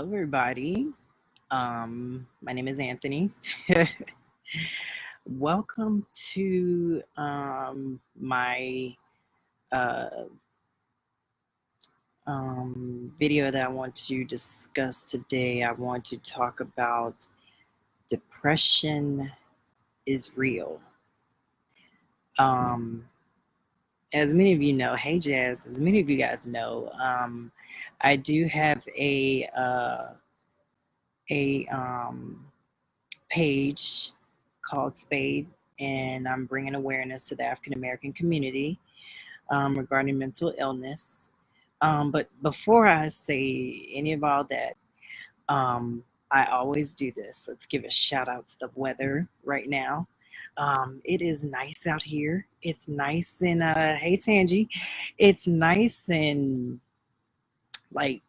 Hello, everybody. My name is Anthony. Welcome to my uh, video that I want to discuss today. I want to talk about depression is real. Um, as many of you know, hey Jazz, as many of you guys know, I do have a page called SPADE, and I'm bringing awareness to the African American community regarding mental illness. But before I say any of all that, I always do this. Let's give a shout out to the weather right now. It is nice out here. It's nice and hey Tangi, it's nice and like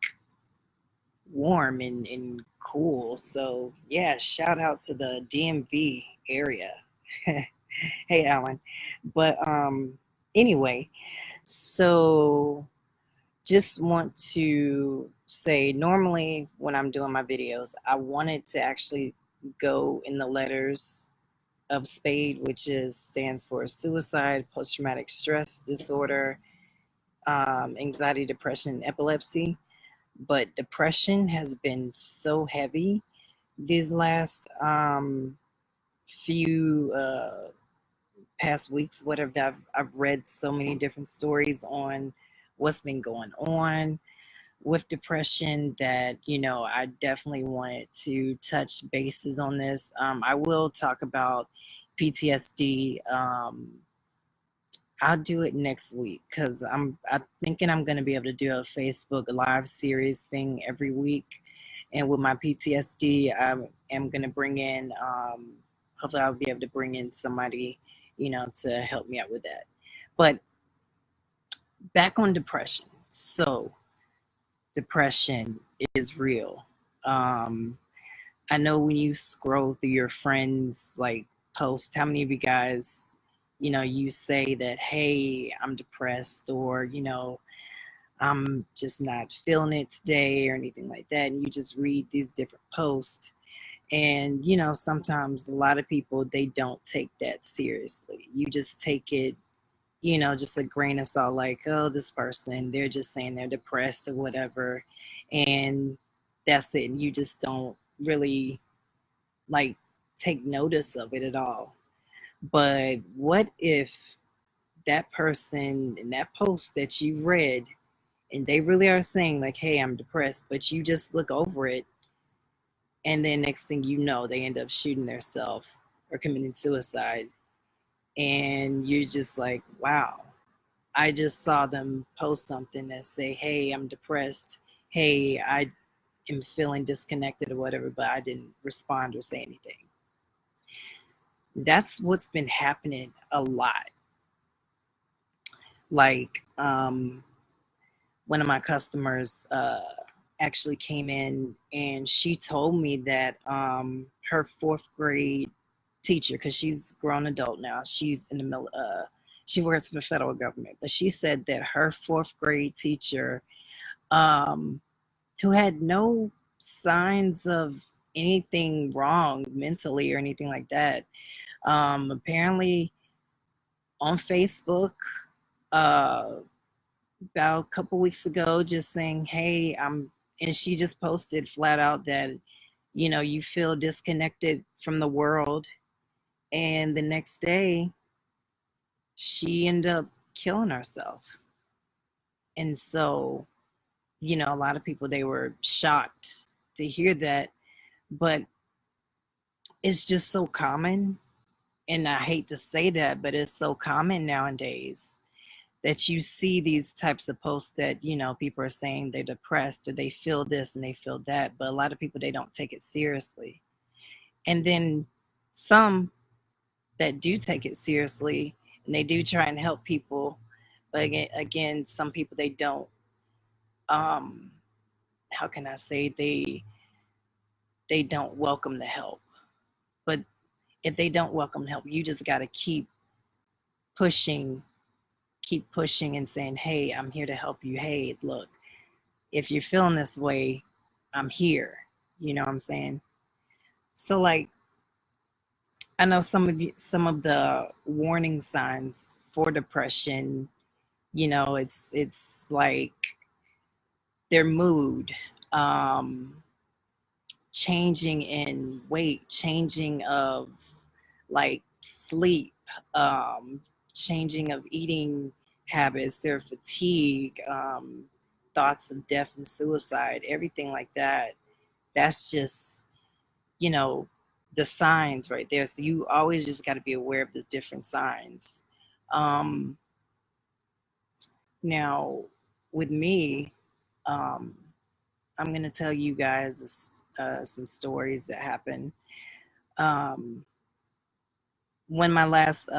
warm and cool. So yeah, shout out to the DMV area. Hey Alan. But anyway, so just want to say normally when I'm doing my videos, I wanted to actually go in the letters of SPADE, which stands for suicide, post-traumatic stress disorder, anxiety, depression, and epilepsy. But depression has been so heavy these last few past weeks, whatever. I've read so many different stories on what's been going on with depression that, I definitely wanted to touch bases on this. I will talk about PTSD. I'll do it next week because I'm thinking I'm going to be able to do a Facebook live series thing every week. And with my PTSD, I am going to bring in, hopefully I'll be able to bring in somebody, to help me out with that. But back on depression. So depression is real. I know when you scroll through your friends like posts, how many of you guys, you say that, hey, I'm depressed, or, I'm just not feeling it today or anything like that. And you just read these different posts. And, sometimes a lot of people, they don't take that seriously. You just take it, just a grain of salt, like, oh, this person, they're just saying they're depressed or whatever. And that's it. And you just don't really like take notice of it at all. But what if that person in that post that you read and they really are saying like, hey, I'm depressed, but you just look over it and then next thing you know, they end up shooting themselves or committing suicide. And you're just like, wow, I just saw them post something that say, hey, I'm depressed. Hey, I am feeling disconnected or whatever, but I didn't respond or say anything. That's what's been happening a lot. Like one of my customers actually came in and she told me that her fourth grade teacher, because she's a grown adult now, she's in the she works for the federal government, but she said that her fourth grade teacher, who had no signs of anything wrong mentally or anything like that, apparently on Facebook about a couple weeks ago, just saying, hey, and she just posted flat out that, you feel disconnected from the world. And the next day, she ended up killing herself. And so, a lot of people, they were shocked to hear that, but it's just so common. And I hate to say that, but it's so common nowadays that you see these types of posts that, people are saying they're depressed or they feel this and they feel that. But a lot of people, they don't take it seriously. And then some that do take it seriously and they do try and help people. But again, some people, they don't, how can I say, they don't welcome the help. But if they don't welcome help, you just got to keep pushing and saying, hey, I'm here to help you. Hey, look, if you're feeling this way, I'm here. You know what I'm saying? So like, I know some of the warning signs for depression, it's like their mood, um, changing in weight, changing of like sleep, um, changing of eating habits, their fatigue, thoughts of death and suicide, everything like that. That's just, you know, the signs right there. So you always just got to be aware of the different signs. Um, Now, with me, um, I'm going to tell you guys some stories that happened. Um, when my last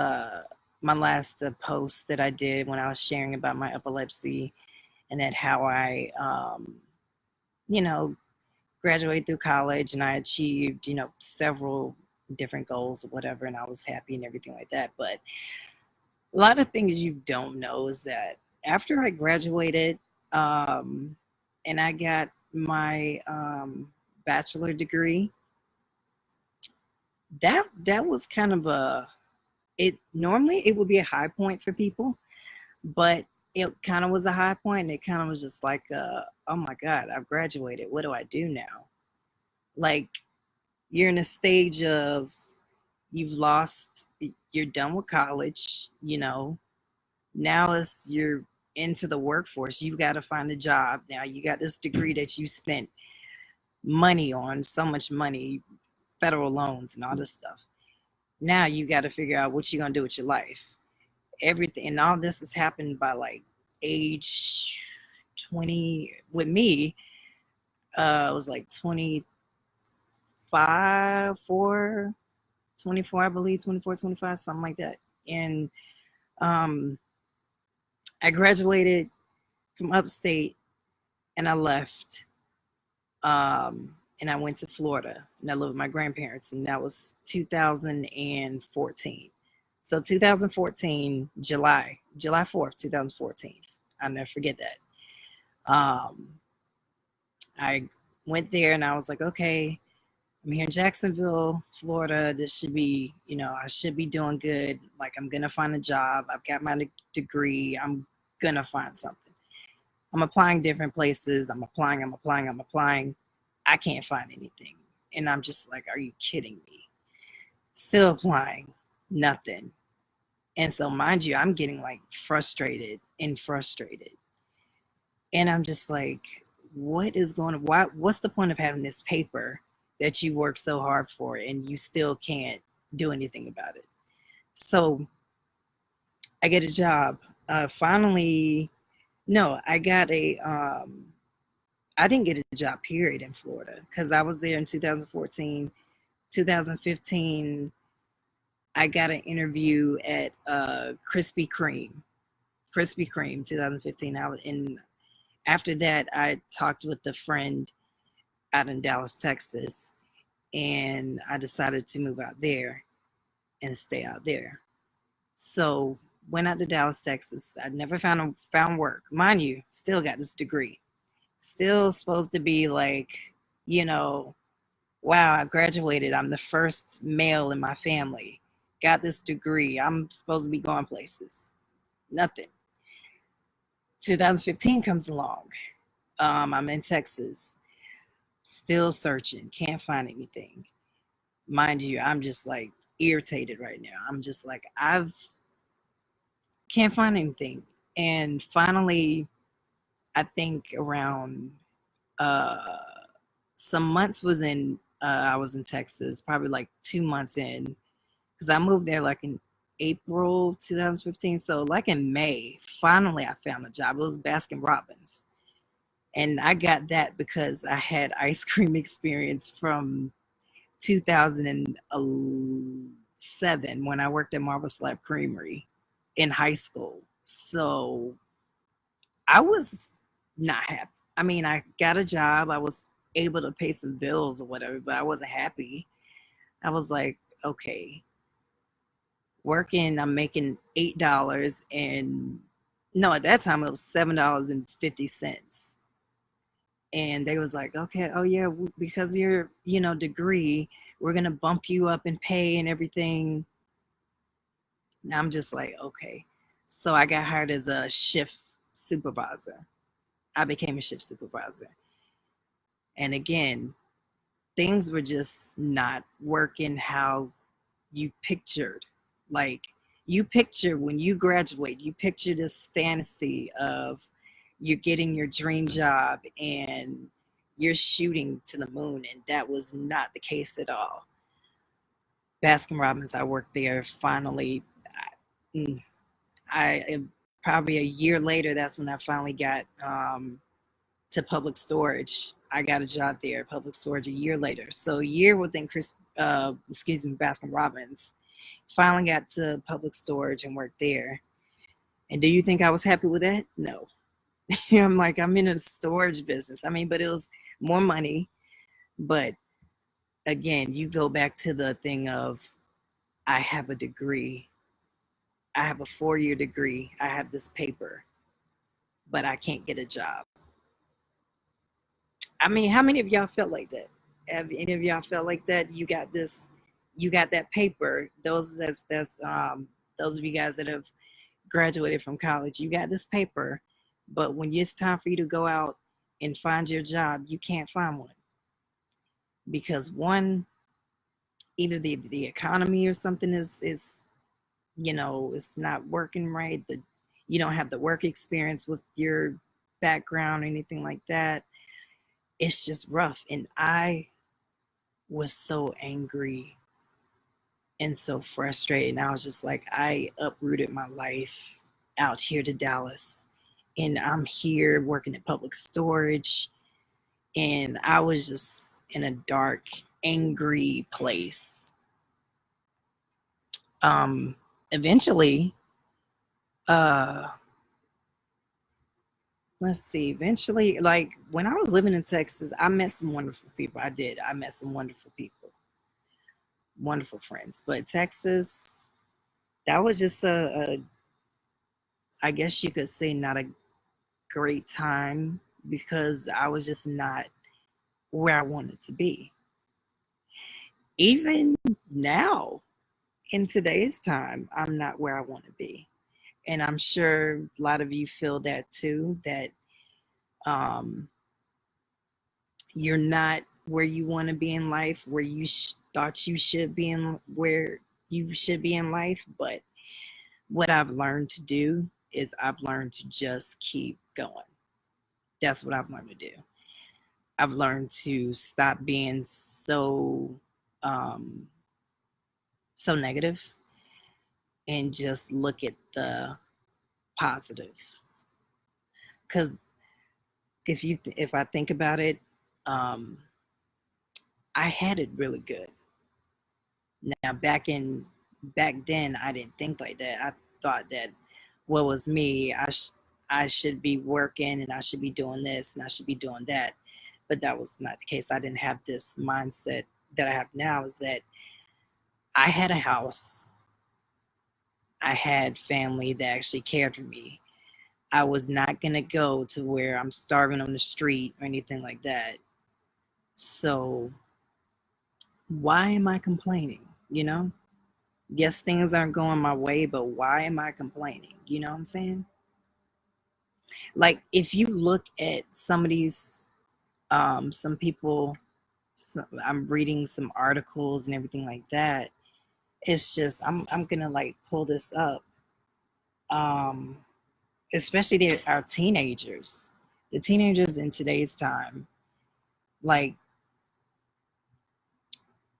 post that I did when I was sharing about my epilepsy and that how I, you know, graduated through college and I achieved, several different goals or whatever, and I was happy and everything like that. But a lot of things you don't know is that after I graduated, um, and I got my bachelor degree, that was kind of it normally it would be a high point for people, but it kind of was a high point, and it kind of was just like, oh my God, I've graduated. What do I do now? Like, you're in a stage of you've lost, you're done with college, now it's you're into the workforce. You've got to find a job. Now you got this degree that you spent money on, so much money, federal loans and all this stuff. Now you got to figure out what you're going to do with your life. Everything, and all this has happened by like age 20. With me, it was like 25, 24, I believe, 24, 25, something like that. And um, I graduated from upstate and I left, and I went to Florida and I lived with my grandparents, and that was 2014. So 2014, July 4th, 2014. I'll never forget that. I went there and I was like, okay, I'm here in Jacksonville, Florida. This should be, I should be doing good. Like, I'm going to find a job. I've got my degree. I'm going to find something. I'm applying different places. I'm applying. I can't find anything. And I'm just like, are you kidding me? Still applying, nothing. And so, mind you, I'm getting like frustrated. And I'm just like, what is going on? What's the point of having this paper that you work so hard for and you still can't do anything about it? So I get a job. Finally, no, I didn't get a job, period, in Florida, because I was there in 2014. 2015, I got an interview at Krispy Kreme. 2015. And after that, I talked with a friend out in Dallas, Texas, and I decided to move out there and stay out there. So went out to Dallas, Texas. I never found work. Mind you, still got this degree. Still supposed to be like, you know, wow, I graduated. I'm the first male in my family. Got this degree. I'm supposed to be going places. Nothing. 2015 comes along. I'm in Texas. Still searching. Can't find anything. Mind you, I'm just like irritated right now. I'm just like, I can't find anything. And finally, I think around uh, some months I was in Texas, probably like 2 months in, because I moved there like in April 2015. So like in May, finally I found a job. It was Baskin Robbins. And I got that because I had ice cream experience from 2007 when I worked at Marble Slab Creamery in high school. So I was not happy. I mean, I got a job. I was able to pay some bills or whatever, but I wasn't happy. I was like, okay, working, I'm making $8, and no, at that time it was $7.50. and they was like, okay, oh yeah, because of your, you know, degree, we're gonna bump you up in pay and everything. And I'm just like, okay. So I got hired as a shift supervisor. I became a shift supervisor. And again, things were just not working how you pictured. Like, you picture when you graduate, you picture this fantasy of you're getting your dream job and you're shooting to the moon, and that was not the case at all. Baskin Robbins, I worked there finally. I probably a year later, that's when I finally got to public storage. I got a job there, public storage, a year later. So a year within Baskin Robbins. Finally got to public storage and worked there. And do you think I was happy with that? No. I'm like, I'm in a storage business. I mean, but it was more money. But again, you go back to the thing of, I have a degree. I have a 4-year degree. I have this paper, but I can't get a job. I mean, how many of y'all felt like that? Have any of y'all felt like that? You got this, you got that paper. Those of you guys that have graduated from college, you got this paper, but when it's time for you to go out and find your job, you can't find one because one, either the economy or something is you know, it's not working right. You don't have the work experience with your background or anything like that. It's just rough, and I was so angry and so frustrated. And I was just like, I uprooted my life out here to Dallas, and I'm here working at public storage. And I was just in a dark, angry place. Eventually, uh, let's see, eventually, like when I was living in Texas, I met some wonderful people. I did. I met some wonderful people, wonderful friends. But Texas, that was just I guess you could say, not a great time because I was just not where I wanted to be. Even now, in today's time, I'm not where I want to be. And I'm sure a lot of you feel that too, that um, you're not where you want to be in life, where you thought you should be in, where you should be in life. But what I've learned to do is I've learned to just keep going. That's what I've learned to do. I've learned to stop being um, so negative and just look at the positives. Because if I think about it, um, I had it really good. Now back then, I didn't think like that. I thought that what was me, I should be working and I should be doing this and I should be doing that. But that was not the case. I didn't have this mindset that I have now. Is that I had a house, I had family that actually cared for me. I was not gonna go to where I'm starving on the street or anything like that. So why am I complaining? You know? Yes, things aren't going my way, but why am I complaining? You know what I'm saying? Like if you look at some of these, some people, I'm reading some articles and everything like that. It's just I'm gonna like pull this up. Um, Especially our teenagers, the teenagers in today's time, like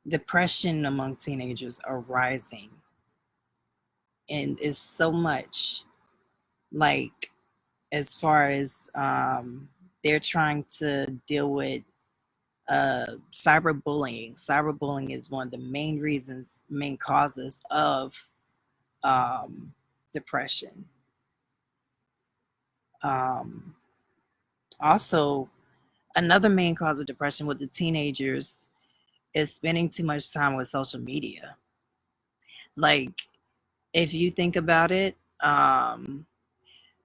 depression among teenagers are rising, and it's so much. Like as far as they're trying to deal with cyberbullying. Cyberbullying is one of the main causes of um, depression. Um, Also, another main cause of depression with the teenagers is spending too much time with social media. Like, if you think about it,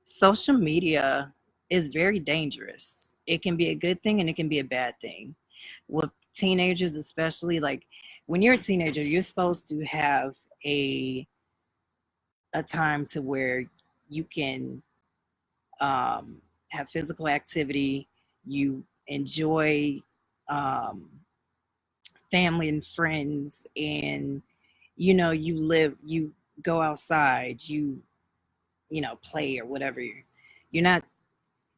social media is very dangerous. it can be a good thing and it can be a bad thing. With teenagers, especially, like when you're a teenager, you're supposed to have a time to where you can have physical activity, you enjoy um, family and friends, and you go outside, play or whatever. You're not,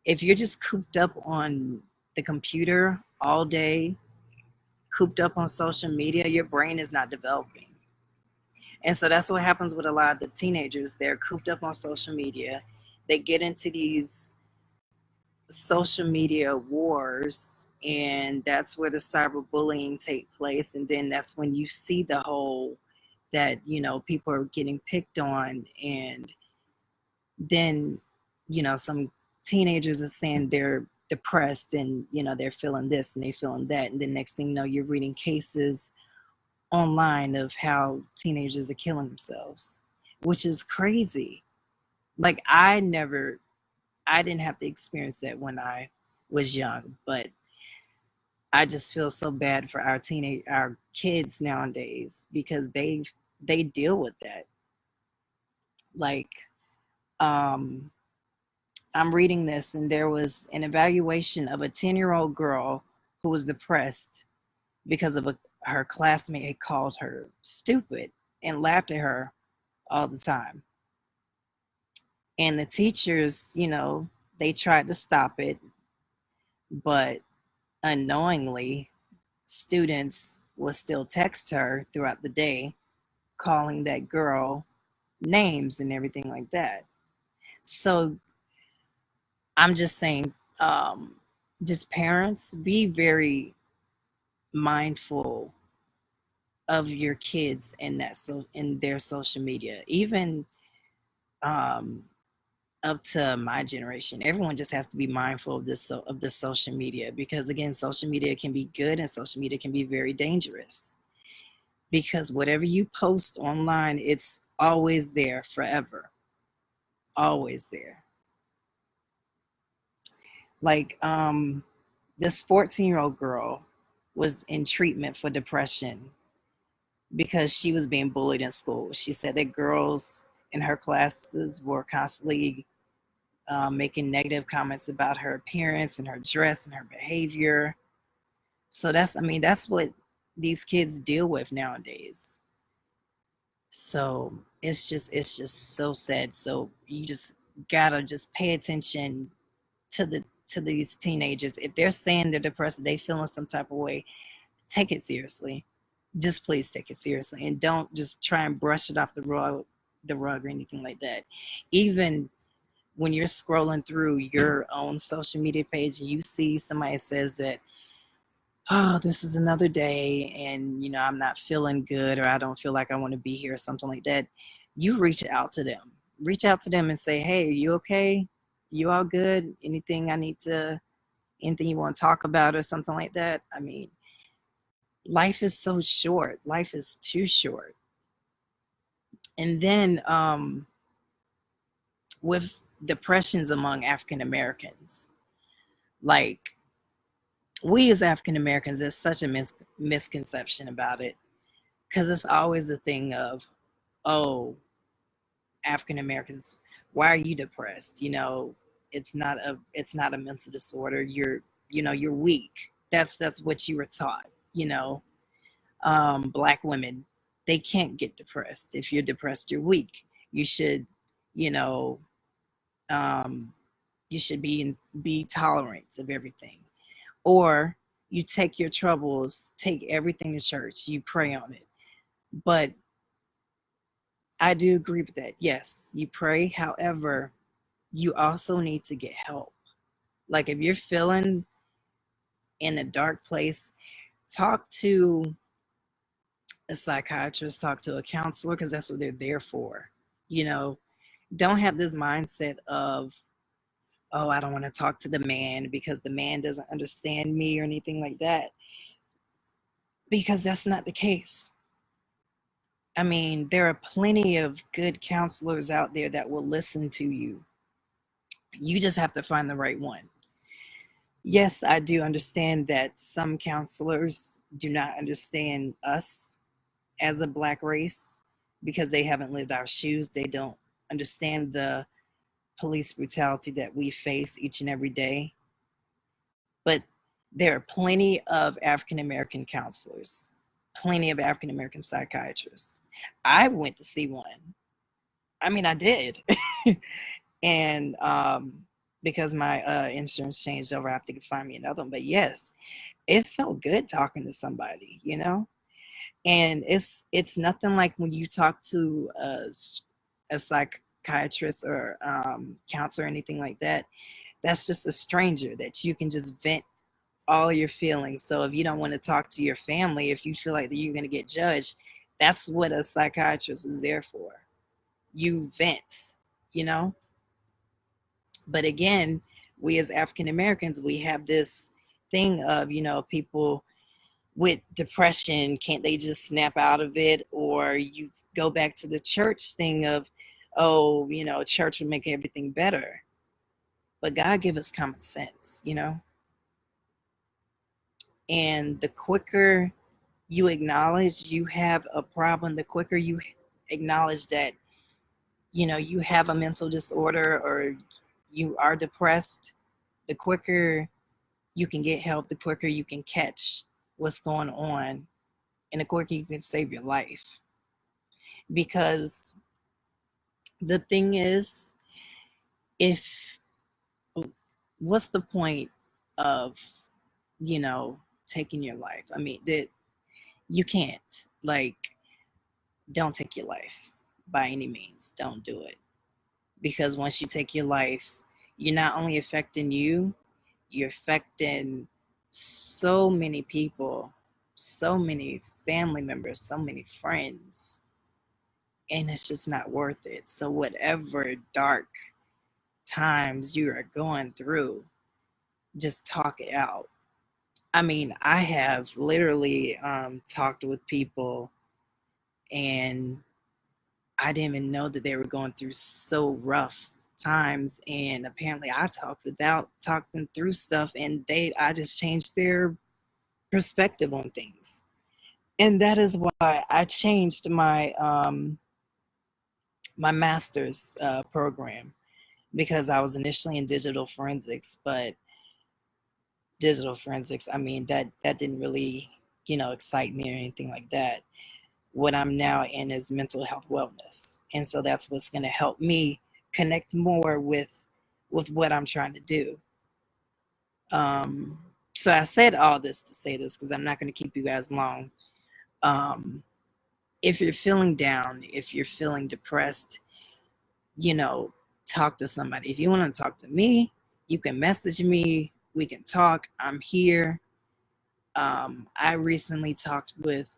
if you're just cooped up on the computer all day, cooped up on social media, your brain is not developing. And so that's what happens with a lot of the teenagers. They're cooped up on social media. They get into these social media wars, and that's where the cyberbullying take place. And then that's when you see the whole that people are getting picked on, and then some teenagers are saying they're depressed, and they're feeling this and they feeling that, and then next thing you know, you're reading cases online of how teenagers are killing themselves, which is crazy. Like I didn't have to experience that when I was young, but I just feel so bad for our kids nowadays, because they deal with that. Like um I'm reading this, and there was an evaluation of a 10-year-old girl who was depressed because of her classmate had called her stupid and laughed at her all the time. And the teachers, they tried to stop it, but unknowingly, students will still text her throughout the day, calling that girl names and everything like that. So I'm just saying, just parents, be very mindful of your kids in in their social media. Even um, up to my generation, everyone just has to be mindful of the social media, because again, social media can be good and social media can be very dangerous, because whatever you post online, it's always there forever, always there. Like this 14-year-old girl was in treatment for depression because she was being bullied in school. She said that girls in her classes were constantly making negative comments about her appearance and her dress and her behavior. So that's what these kids deal with nowadays. So it's just so sad. So you just gotta just pay attention to these teenagers. If they're saying they're depressed, they feeling some type of way, take it seriously. Just please take it seriously, and don't just try and brush it off the rug or anything like that. Even when you're scrolling through your own social media page and you see somebody says that, oh, this is another day, and I'm not feeling good, or I don't feel like I want to be here, or something like that, you reach out to them and say, hey, are you okay? You all good? Anything you want to talk about or something like that? I mean, life is so short. Life is too short. And then with depressions among African Americans, like, we as African Americans, there's such a misconception about it, because it's always a thing of, oh, African Americans, why are you depressed? It's not a mental disorder. You're weak. That's what you were taught. Black women, they can't get depressed. If you're depressed, you're weak. You should, you know, um, you should be tolerant of everything. Or you take your troubles, take everything to church, you pray on it. But I do agree with that. Yes, you pray. However, you also need to get help. Like, if you're feeling in a dark place, talk to a psychiatrist, talk to a counselor, because that's what they're there for. You know, don't have this mindset of, oh, I don't want to talk to the man because the man doesn't understand me or anything like that, because that's not the case. I mean, there are plenty of good counselors out there that will listen to you. You just have to find the right one. Yes, I do understand that some counselors do not understand us as a Black race because they haven't lived our shoes. They don't understand the police brutality that we face each and every day. But there are plenty of African American counselors, plenty of African American psychiatrists. I went to see one. I mean, I did. And because my insurance changed over, I have to find me another one. But yes, it felt good talking to somebody, you know? And it's nothing like when you talk to a psychiatrist or counselor or anything like that. That's just a stranger that you can just vent all your feelings. So if you don't want to talk to your family, if you feel like that you're going to get judged, that's what a psychiatrist is there for. You vent, you know? But again, we as African Americans, we have this thing of, people with depression, can't they just snap out of it? Or you go back to the church thing of, oh, church would make everything better. But God give us common sense, and the quicker you acknowledge you have a problem, the quicker you acknowledge that, you have a mental disorder or you are depressed, the quicker you can get help, the quicker you can catch what's going on, and the quicker you can save your life. Because the thing is, if what's the point of, you know, taking your life? I mean, that you can't, like, don't take your life by any means. Don't do it. Because once you take your life, you're not only affecting you, you're affecting so many people, so many family members, so many friends, and it's just not worth it. So, whatever dark times you are going through, just talk it out. I mean, I have literally talked with people, and I didn't even know that they were going through so rough times. And apparently, I talked them through stuff, and I just changed their perspective on things. And that is why I changed my master's program, because I was initially in digital forensics, but digital forensics, I mean, that didn't really, excite me or anything like that. What I'm now in is mental health wellness. And so that's what's going to help me connect more with what I'm trying to do. Um, so I said all this to say this because I'm not going to keep you guys long. Um, if you're feeling down, if you're feeling depressed, you know, talk to somebody. If you want to talk to me, you can message me. We can talk. I'm here. I recently talked with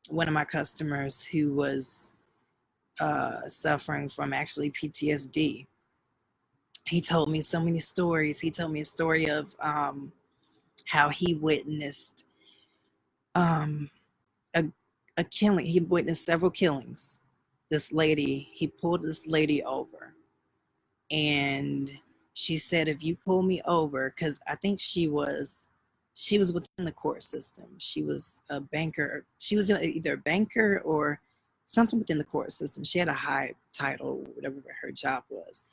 one of my customers who was suffering from actually PTSD. He told me so many stories. He told me a story of how he witnessed um, a, a killing. He witnessed several killings. He pulled this lady over, and she said, if you pull me over, because I think she was within the court system. She was a banker. She was either a banker or something within the court system. She had a high title, whatever her job was.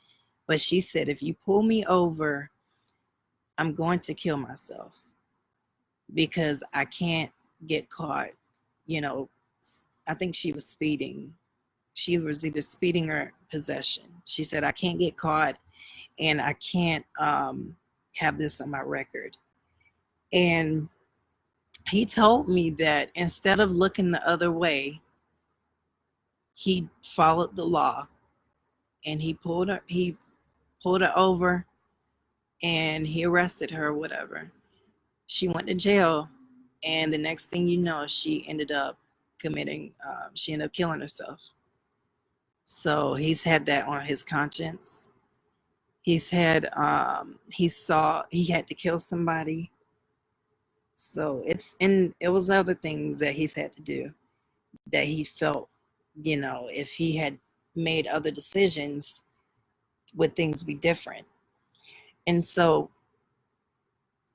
But she said, if you pull me over, I'm going to kill myself because I can't get caught. You know, I think she was speeding. She was either speeding or possession. She said, I can't get caught, and I can't have this on my record. And he told me that instead of looking the other way, he followed the law, and he pulled her over, and he arrested her or whatever. She went to jail, and the next thing you know, she ended up killing herself. So he's had that on his conscience. He had to kill somebody. So it was other things that he's had to do that he felt, if he had made other decisions, would things be different? And so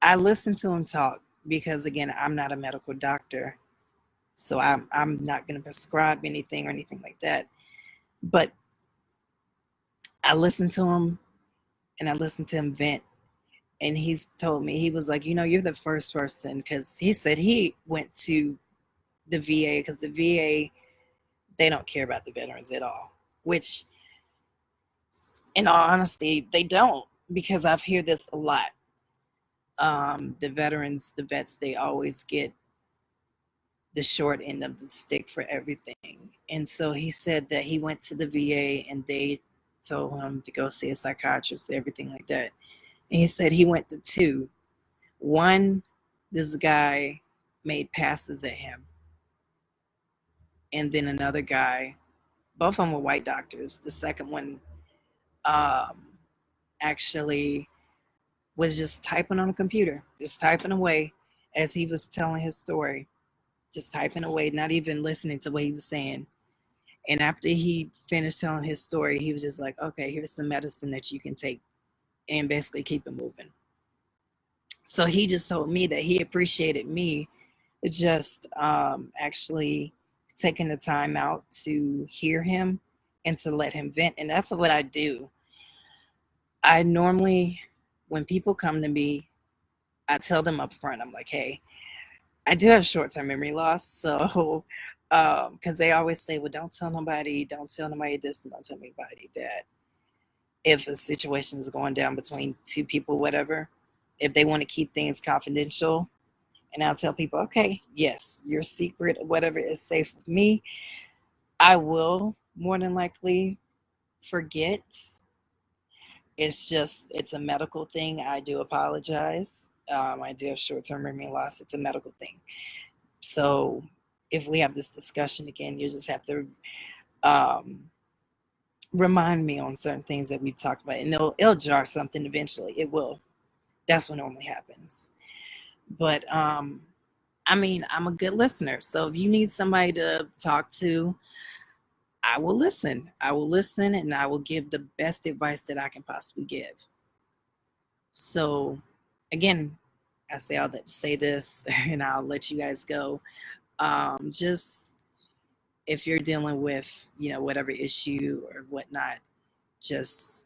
I listened to him talk because, again, I'm not a medical doctor, so I'm not going to prescribe anything or anything like that. But I listened to him, and I listened to him vent. And he's told me, he was like, you're the first person, because he said he went to the VA because the VA, they don't care about the veterans at all, which, in all honesty, they don't, because I've heard this a lot. The veterans, the vets, they always get the short end of the stick for everything. And so he said that he went to the VA and they told him to go see a psychiatrist, everything like that. And he said he went to two. One, this guy made passes at him. And then another guy, both of them were white doctors. The second one actually was just typing on a computer, just typing away as he was telling his story, just typing away, not even listening to what he was saying. And after he finished telling his story, he was just like, okay, here's some medicine that you can take and basically keep it moving. So he just told me that he appreciated me just actually taking the time out to hear him and to let him vent. And that's what I do. I normally, when people come to me, I tell them up front, I'm like, hey, I do have short-term memory loss. So, because they always say, well, don't tell nobody this, and don't tell anybody that. If a situation is going down between two people, whatever, if they want to keep things confidential, and I'll tell people, okay, yes, your secret, whatever, is safe with me. I will more than likely forget. It's a medical thing. I do apologize. I do have short-term memory loss. It's a medical thing. So if we have this discussion again, you just have to remind me on certain things that we've talked about, and it'll jar something eventually. It will. That's what normally happens. But I mean, I'm a good listener. So if you need somebody to talk to, I will listen. I will listen, and I will give the best advice that I can possibly give. So again, I say all that to say this, and I'll let you guys go. Just if you're dealing with, whatever issue or whatnot, just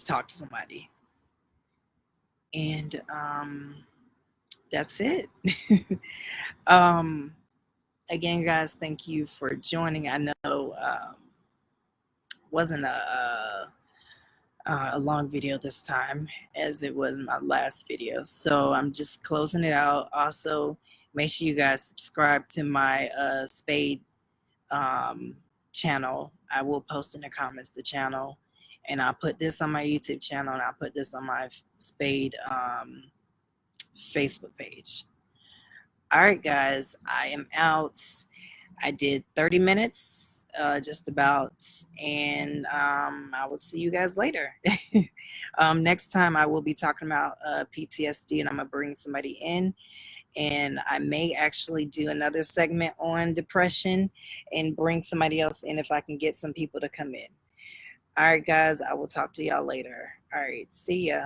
talk to somebody. And that's it. Again, guys, thank you for joining. I know wasn't a long video this time as it was my last video, so I'm just closing it out. Also, make sure you guys subscribe to my SPADE channel. I will post in the comments the channel, and I'll put this on my YouTube channel, and I'll put this on my SPADE Facebook page. All right, guys, I am out. I did 30 minutes, just about, and I will see you guys later. Next time I will be talking about PTSD, and I'm going to bring somebody in, and I may actually do another segment on depression and bring somebody else in if I can get some people to come in. All right, guys, I will talk to y'all later. All right, see ya.